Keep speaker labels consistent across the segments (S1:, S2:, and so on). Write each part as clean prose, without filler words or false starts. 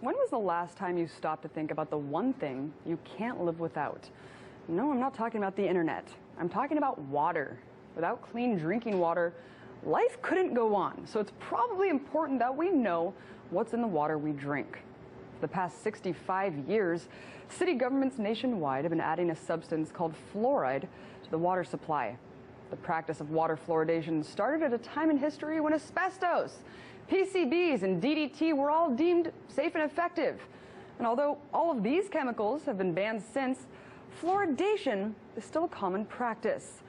S1: When was the last time you stopped to think about the one thing you can't live without? No, I'm not talking about the internet. I'm talking about water. Without clean drinking water, life couldn't go on. So it's probably important that we know what's in the water we drink. For the past 65 years, city governments nationwide have been adding a substance called fluoride to the water supply. The practice of water fluoridation started at a time in history when asbestos, PCBs, and DDT were all deemed safe and effective. And although all of these chemicals have been banned since, fluoridation is still a common practice.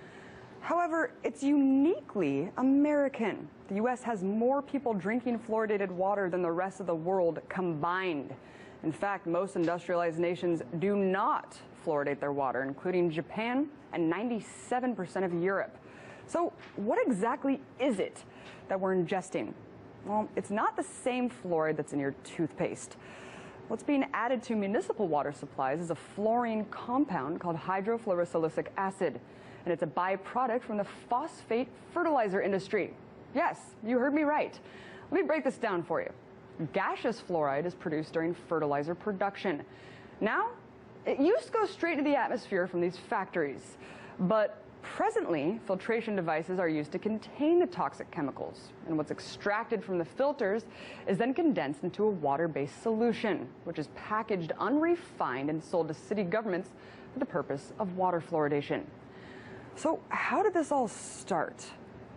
S1: However, it's uniquely American. The U.S. has more people drinking fluoridated water than the rest of the world combined. In fact, most industrialized nations do not fluoridate their water, including Japan and 97% of Europe. So what exactly is it that we're ingesting? Well, it's not the same fluoride that's in your toothpaste. What's being added to municipal water supplies is a fluorine compound called hydrofluorosilicic acid, and it's a byproduct from the phosphate fertilizer industry. Yes, you heard me right. Let me break this down for you. Gaseous fluoride is produced during fertilizer production. Now, it used to go straight into the atmosphere from these factories, but presently, filtration devices are used to contain the toxic chemicals, and what's extracted from the filters is then condensed into a water-based solution, which is packaged unrefined and sold to city governments for the purpose of water fluoridation. So how did this all start?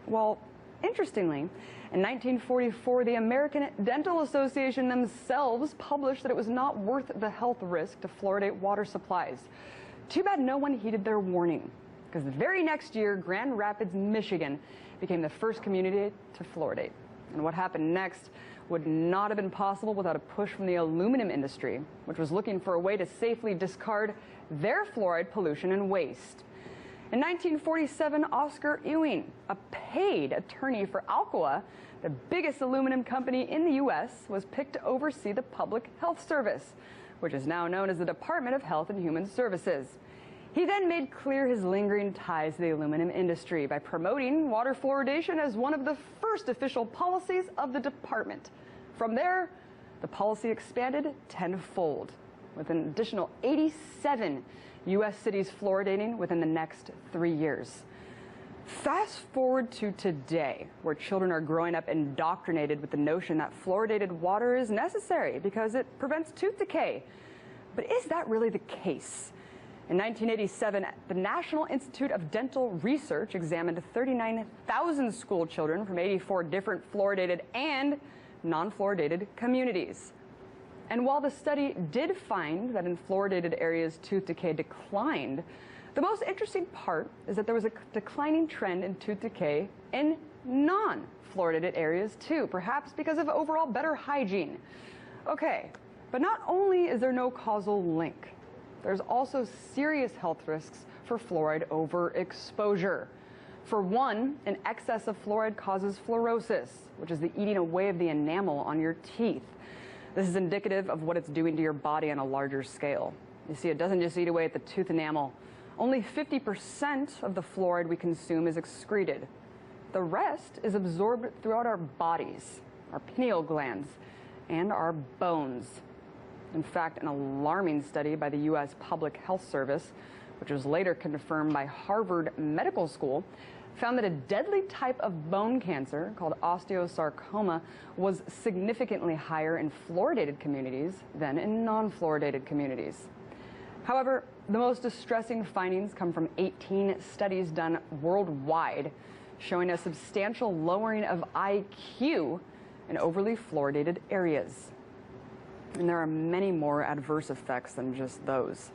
S1: Well, interestingly, in 1944, the American Dental Association themselves published that it was not worth the health risk to fluoridate water supplies. Too bad no one heeded their warning, because the very next year, Grand Rapids, Michigan became the first community to fluoridate. And what happened next would not have been possible without a push from the aluminum industry, which was looking for a way to safely discard their fluoride pollution and waste. In 1947, Oscar Ewing, a paid attorney for Alcoa, the biggest aluminum company in the U.S., was picked to oversee the Public Health Service, which is now known as the Department of Health and Human Services. He then made clear his lingering ties to the aluminum industry by promoting water fluoridation as one of the first official policies of the department. From there, the policy expanded tenfold, with an additional 87 U.S. cities fluoridating within the next 3 years. Fast forward to today, where children are growing up indoctrinated with the notion that fluoridated water is necessary because it prevents tooth decay. But is that really the case? In 1987, the National Institute of Dental Research examined 39,000 school children from 84 different fluoridated and non-fluoridated communities. And while the study did find that in fluoridated areas tooth decay declined, the most interesting part is that there was a declining trend in tooth decay in non-fluoridated areas too, perhaps because of overall better hygiene. Okay, but not only is there no causal link, there's also serious health risks for fluoride overexposure. For one, an excess of fluoride causes fluorosis, which is the eating away of the enamel on your teeth. This is indicative of what it's doing to your body on a larger scale. You see, it doesn't just eat away at the tooth enamel. Only 50% of the fluoride we consume is excreted. The rest is absorbed throughout our bodies, our pineal glands, and our bones. In fact, an alarming study by the U.S. Public Health Service, which was later confirmed by Harvard Medical School, found that a deadly type of bone cancer called osteosarcoma was significantly higher in fluoridated communities than in non-fluoridated communities. However, the most distressing findings come from 18 studies done worldwide, showing a substantial lowering of IQ in overly fluoridated areas. And there are many more adverse effects than just those.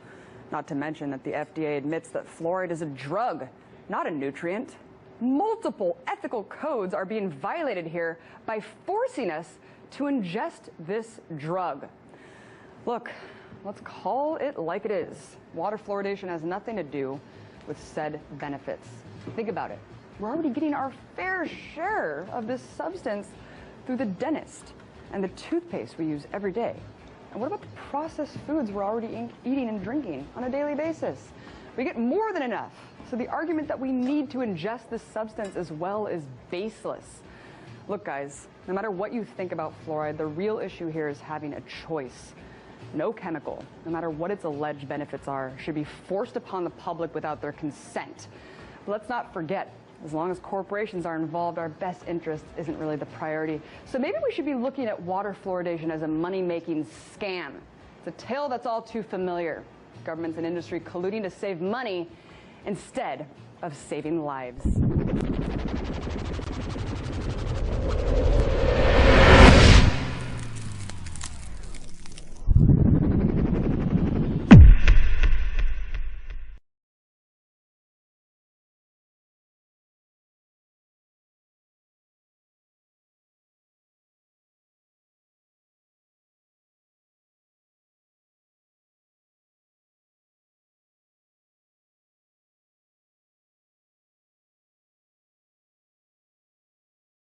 S1: Not to mention that the FDA admits that fluoride is a drug, not a nutrient. Multiple ethical codes are being violated here by forcing us to ingest this drug. Look, let's call it like it is. Water fluoridation has nothing to do with said benefits. Think about it. We're already getting our fair share of this substance through the dentist and the toothpaste we use every day. And what about the processed foods we're already eating and drinking on a daily basis? We get more than enough. So the argument that we need to ingest this substance as well is baseless. Look, guys, no matter what you think about fluoride, the real issue here is having a choice. No chemical, no matter what its alleged benefits are, should be forced upon the public without their consent. But let's not forget, as long as corporations are involved, our best interest isn't really the priority. So maybe we should be looking at water fluoridation as a money-making scam. It's a tale that's all too familiar. Governments and industry colluding to save money instead of saving lives.